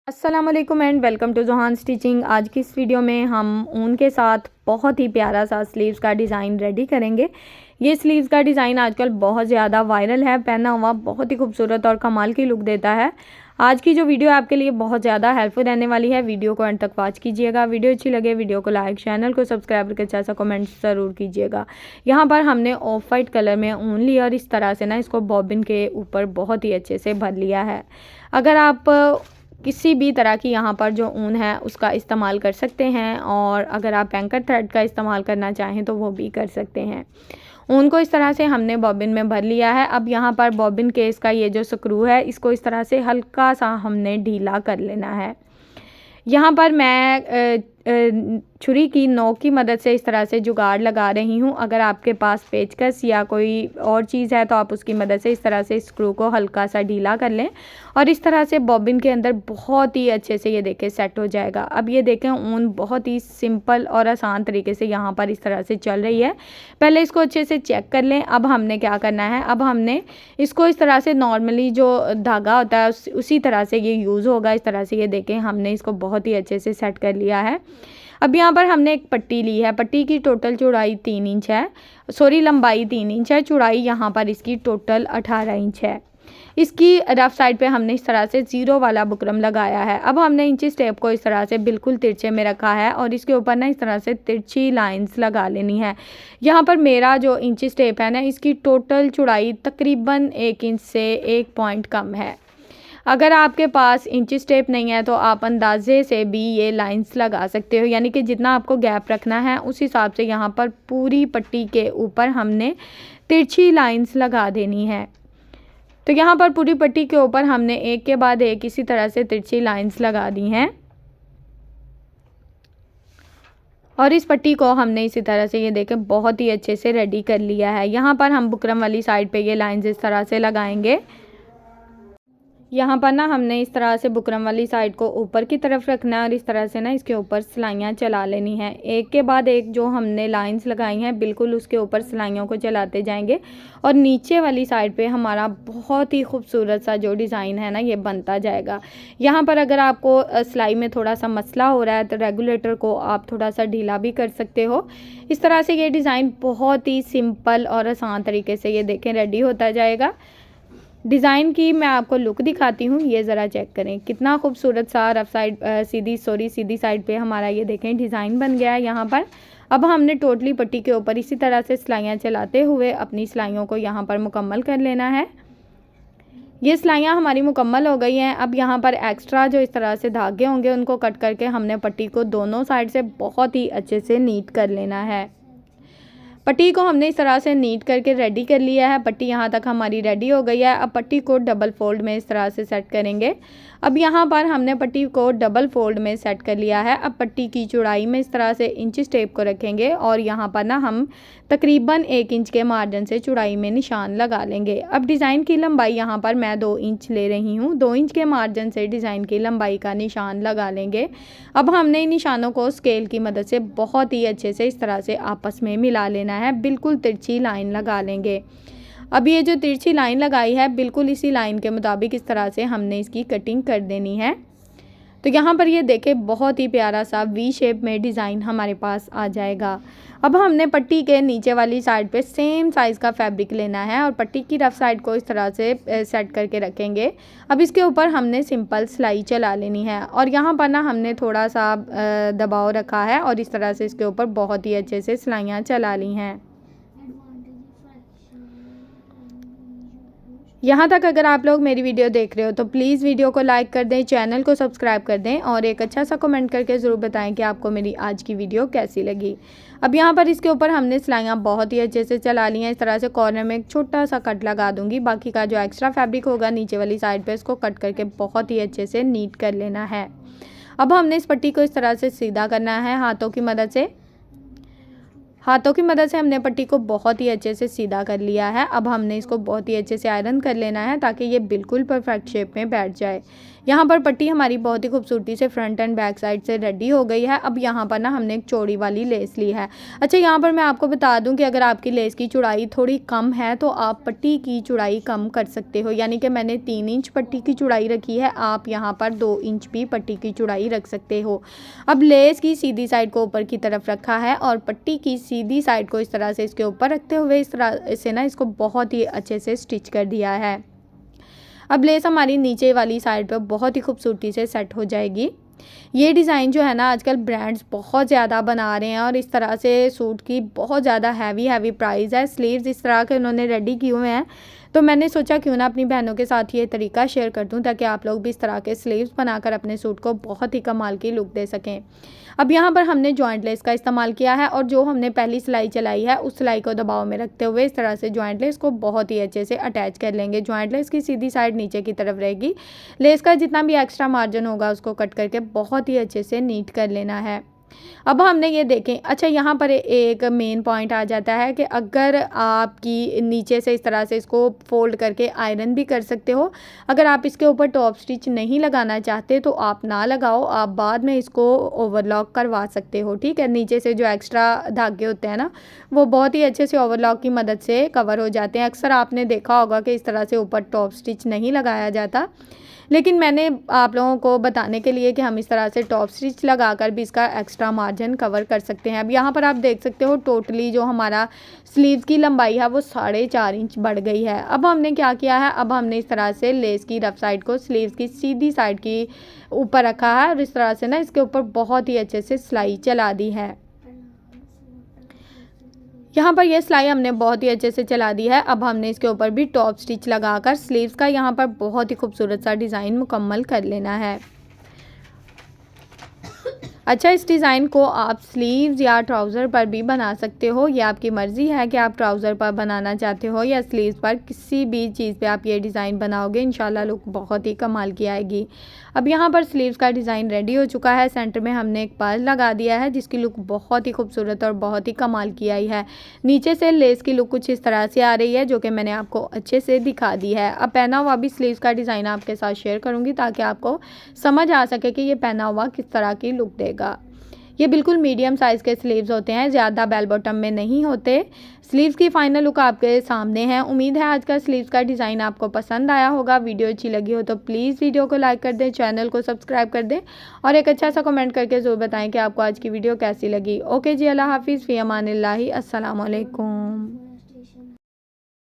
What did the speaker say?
अस्सलाम वालेकुम and welcome to Johan stitching. आज की इस वीडियो में हम ऊन के साथ बहुत ही प्यारा सा स्लीव्स का डिज़ाइन रेडी करेंगे। ये स्लीव्स का डिज़ाइन आजकल बहुत ज़्यादा वायरल है, पहना हुआ बहुत ही खूबसूरत और कमाल की लुक देता है। आज की जो वीडियो आपके लिए बहुत ज़्यादा हेल्पफुल रहने वाली है। वीडियो को एंड तक वॉच कीजिएगा। वीडियो अच्छी लगे वीडियो को लाइक, चैनल को सब्सक्राइब करके अच्छा सा कमेंट ज़रूर कीजिएगा। यहाँ पर हमने ऑफ वाइट कलर में ऊन लिया और इस तरह से ना इसको बॉबिन के ऊपर बहुत ही अच्छे से भर लिया है। अगर आप किसी भी तरह की यहाँ पर जो ऊन है उसका इस्तेमाल कर सकते हैं, और अगर आप एंकर थ्रेड का इस्तेमाल करना चाहें तो वो भी कर सकते हैं। ऊन को इस तरह से हमने बॉबिन में भर लिया है। अब यहाँ पर बॉबिन केस का ये जो स्क्रू है इसको इस तरह से हल्का सा हमने ढीला कर लेना है। यहाँ पर मैं छुरी की नोक की मदद से इस तरह से जुगाड़ लगा रही हूँ। अगर आपके पास पेचकस या कोई और चीज़ है तो आप उसकी मदद से इस तरह से स्क्रू को हल्का सा ढीला कर लें और इस तरह से बॉबिन के अंदर बहुत ही अच्छे से ये देखें सेट हो जाएगा। अब ये देखें ऊन बहुत ही सिंपल और आसान तरीके से यहाँ पर इस तरह से चल रही है। पहले इसको अच्छे से चेक कर लें। अब हमने क्या करना है, अब हमने इसको इस तरह से नॉर्मली जो धागा होता है उसी तरह से ये यूज़ होगा। इस तरह से ये देखें हमने इसको बहुत ही अच्छे से सेट कर लिया है। अब यहाँ पर हमने एक पट्टी ली है। पट्टी की टोटल चौड़ाई 3 इंच है, लंबाई 3 इंच है, चौड़ाई यहाँ पर इसकी टोटल 18 इंच है। इसकी रफ साइड पे हमने इस तरह से 0 वाला बुकरम लगाया है। अब हमने इंची स्टेप को इस तरह से बिल्कुल तिरछे में रखा है और इसके ऊपर ना इस तरह से तिरछी लाइंस लगा लेनी है। यहाँ पर मेरा जो इंची स्टेप है ना इसकी टोटल चौड़ाई तकरीबन 1 इंच से 1 पॉइंट कम है। अगर आपके पास इंची स्टेप नहीं है तो आप अंदाजे से भी ये लाइंस लगा सकते हो, यानी कि जितना आपको गैप रखना है उस हिसाब से यहाँ पर पूरी पट्टी के ऊपर हमने तिरछी लाइंस लगा देनी है। तो यहाँ पर पूरी पट्टी के ऊपर हमने एक के बाद एक इसी तरह से तिरछी लाइंस लगा दी हैं और इस पट्टी को हमने इसी तरह से ये देखें बहुत ही अच्छे से रेडी कर लिया है। यहाँ पर हम बुकरम वाली साइड पे ये लाइंस इस तरह से लगाएंगे। यहाँ पर ना हमने इस तरह से बुकरम वाली साइड को ऊपर की तरफ रखना है और इस तरह से ना इसके ऊपर सिलाइयाँ चला लेनी है। एक के बाद एक जो हमने लाइंस लगाई हैं बिल्कुल उसके ऊपर सिलाइयों को चलाते जाएंगे और नीचे वाली साइड पे हमारा बहुत ही खूबसूरत सा जो डिज़ाइन है ना ये बनता जाएगा। यहाँ पर अगर आपको सिलाई में थोड़ा सा मसला हो रहा है तो रेगुलेटर को आप थोड़ा सा ढीला भी कर सकते हो। इस तरह से ये डिज़ाइन बहुत ही सिंपल और आसान तरीके से ये देखें रेडी होता जाएगा। डिज़ाइन की मैं आपको लुक दिखाती हूँ, ये ज़रा चेक करें कितना खूबसूरत सा रफ साइड सीधी साइड पे हमारा ये देखें डिज़ाइन बन गया है यहाँ पर। अब हमने टोटली पट्टी के ऊपर इसी तरह से सिलाइयाँ चलाते हुए अपनी सिलाइयों को यहाँ पर मुकम्मल कर लेना है। ये सिलाइयाँ हमारी मुकम्मल हो गई हैं। अब यहाँ पर एक्स्ट्रा जो इस तरह से धागे होंगे उनको कट करके हमने पट्टी को दोनों साइड से बहुत ही अच्छे से नीट कर लेना है। पट्टी को हमने इस तरह से नीट करके रेडी कर लिया है। पट्टी यहाँ तक हमारी रेडी हो गई है। अब पट्टी को डबल फोल्ड में इस तरह से सेट करेंगे। अब यहाँ पर हमने पट्टी को डबल फोल्ड में सेट कर लिया है। अब पट्टी की चौड़ाई में इस तरह से इंची स्टेप को रखेंगे और यहाँ पर ना हम तकरीबन 1 इंच के मार्जिन से चौड़ाई में निशान लगा लेंगे। अब डिज़ाइन की लंबाई यहाँ पर मैं 2 इंच ले रही हूँ। 2 इंच के मार्जिन से डिज़ाइन की लंबाई का निशान लगा लेंगे। अब हमने इन निशानों को स्केल की मदद से बहुत ही अच्छे से इस तरह से आपस में मिला लेना है। बिल्कुल तिरछी लाइन लगा लेंगे। अब ये जो तिरछी लाइन लगाई है बिल्कुल इसी लाइन के मुताबिक इस तरह से हमने इसकी कटिंग कर देनी है। तो यहाँ पर ये देखें बहुत ही प्यारा सा वी शेप में डिज़ाइन हमारे पास आ जाएगा। अब हमने पट्टी के नीचे वाली साइड पे सेम साइज़ का फैब्रिक लेना है और पट्टी की रफ साइड को इस तरह से सेट करके रखेंगे। अब इसके ऊपर हमने सिंपल सिलाई चला लेनी है और यहाँ पर ना हमने थोड़ा सा दबाव रखा है और इस तरह से इसके ऊपर बहुत ही अच्छे से सिलाइयाँ चला ली हैं। यहाँ तक अगर आप लोग मेरी वीडियो देख रहे हो तो प्लीज़ वीडियो को लाइक कर दें, चैनल को सब्सक्राइब कर दें और एक अच्छा सा कमेंट करके ज़रूर बताएं कि आपको मेरी आज की वीडियो कैसी लगी। अब यहाँ पर इसके ऊपर हमने सिलाइयाँ बहुत ही अच्छे से चला ली हैं। इस तरह से कॉर्नर में एक छोटा सा कट लगा दूँगी। बाकी का जो एक्स्ट्रा फैब्रिक होगा नीचे वाली साइड पर इसको कट करके बहुत ही अच्छे से नीट कर लेना है। अब हमने इस पट्टी को इस तरह से सीधा करना है हाथों की मदद से। हाथों की मदद से हमने पट्टी को बहुत ही अच्छे से सीधा कर लिया है। अब हमने इसको बहुत ही अच्छे से आयरन कर लेना है ताकि ये बिल्कुल परफेक्ट शेप में बैठ जाए। यहाँ पर पट्टी हमारी बहुत ही खूबसूरती से फ्रंट एंड बैक साइड से रेडी हो गई है। अब यहाँ पर ना हमने एक चौड़ी वाली लेस ली है। अच्छा, यहाँ पर मैं आपको बता दूँ कि अगर आपकी लेस की चौड़ाई थोड़ी कम है तो आप पट्टी की चौड़ाई कम कर सकते हो, यानी कि मैंने 3 इंच पट्टी की चौड़ाई रखी है, आप यहाँ पर 2 इंच भी पट्टी की चौड़ाई रख सकते हो। अब लेस की सीधी साइड को ऊपर की तरफ रखा है और पट्टी की सीधी साइड को इस तरह से इसके ऊपर रखते हुए इस तरह से ना इसको बहुत ही अच्छे से स्टिच कर दिया है। अब लेस हमारी नीचे वाली साइड पर बहुत ही खूबसूरती से सेट हो जाएगी। ये डिज़ाइन जो है ना आजकल ब्रांड्स बहुत ज़्यादा बना रहे हैं और इस तरह से सूट की बहुत ज़्यादा हैवी प्राइस है। स्लीव्स इस तरह के उन्होंने रेडी किए हुए हैं, तो मैंने सोचा क्यों ना अपनी बहनों के साथ ये तरीका शेयर कर दूं ताकि आप लोग भी इस तरह के स्लीव्स बनाकर अपने सूट को बहुत ही कमाल की लुक दे सकें। अब यहाँ पर हमने जॉइंट लेस का इस्तेमाल किया है और जो हमने पहली सिलाई चलाई है उस सिलाई को दबाव में रखते हुए इस तरह से जॉइंट लेस को बहुत ही अच्छे से अटैच कर लेंगे। जॉइंट लेस की सीधी साइड नीचे की तरफ रहेगी। लेस का जितना भी एक्स्ट्रा मार्जिन होगा उसको कट करके बहुत ही अच्छे से नीट कर लेना है। अब हमने ये देखें, अच्छा यहाँ पर एक मेन पॉइंट आ जाता है कि अगर आपकी नीचे से इस तरह से इसको फोल्ड करके आयरन भी कर सकते हो। अगर आप इसके ऊपर टॉप स्टिच नहीं लगाना चाहते तो आप ना लगाओ, आप बाद में इसको ओवरलॉक करवा सकते हो। ठीक है, नीचे से जो एक्स्ट्रा धागे होते हैं ना वो बहुत ही अच्छे से ओवरलॉक की मदद से कवर हो जाते हैं। अक्सर आपने देखा होगा कि इस तरह से ऊपर टॉप स्टिच नहीं लगाया जाता, लेकिन मैंने आप लोगों को बताने के लिए कि हम इस तरह से टॉप स्टिच लगाकर भी इसका एक्स्ट्रा मार्जिन कवर कर सकते हैं। अब यहाँ पर आप देख सकते हो टोटली जो हमारा स्लीव्स की लंबाई है वो 4.5 इंच बढ़ गई है। अब हमने क्या किया है, अब हमने इस तरह से लेस की रफ साइड को स्लीव्स की सीधी साइड की ऊपर रखा है और इस तरह से ना इसके ऊपर बहुत ही अच्छे से सिलाई चला दी है। यहाँ पर ये सिलाई हमने बहुत ही अच्छे से चला दी है। अब हमने इसके ऊपर भी टॉप स्टिच लगाकर स्लीव्स का यहाँ पर बहुत ही खूबसूरत सा डिज़ाइन मुकम्मल कर लेना है। अच्छा, इस डिज़ाइन को आप स्लीव्स या ट्राउज़र पर भी बना सकते हो, ये आपकी मर्ज़ी है कि आप ट्राउज़र पर बनाना चाहते हो या स्लीव्स पर, किसी भी चीज़ पे आप ये डिज़ाइन बनाओगे इंशाल्लाह लुक बहुत ही कमाल की आएगी। अब यहाँ पर स्लीव्स का डिज़ाइन रेडी हो चुका है। सेंटर में हमने एक पर्ल लगा दिया है जिसकी लुक बहुत ही खूबसूरत और बहुत ही कमाल की आई है। नीचे से लेस की लुक कुछ इस तरह से आ रही है जो कि मैंने आपको अच्छे से दिखा दी है। अब पहना हुआ भी स्लीव्स का डिज़ाइन आपके साथ शेयर करूँगी ताकि आपको समझ आ सके कि ये पहना हुआ किस तरह की लुक देगा। ये बिल्कुल मीडियम साइज़ के स्लीव्स होते हैं, ज़्यादा बेल बॉटम में नहीं होते। स्लीव्स की फाइनल लुक आपके सामने है। उम्मीद है आज का स्लीव्स का डिज़ाइन आपको पसंद आया होगा। वीडियो अच्छी लगी हो तो प्लीज़ वीडियो को लाइक कर दें, चैनल को सब्सक्राइब कर दें और एक अच्छा सा कमेंट करके ज़रूर बताएं कि आपको आज की वीडियो कैसी लगी। ओके जी, अल्लाह हाफिज़, फ़ी अमानिल्लाहि, अस्सलाम वालेकुम।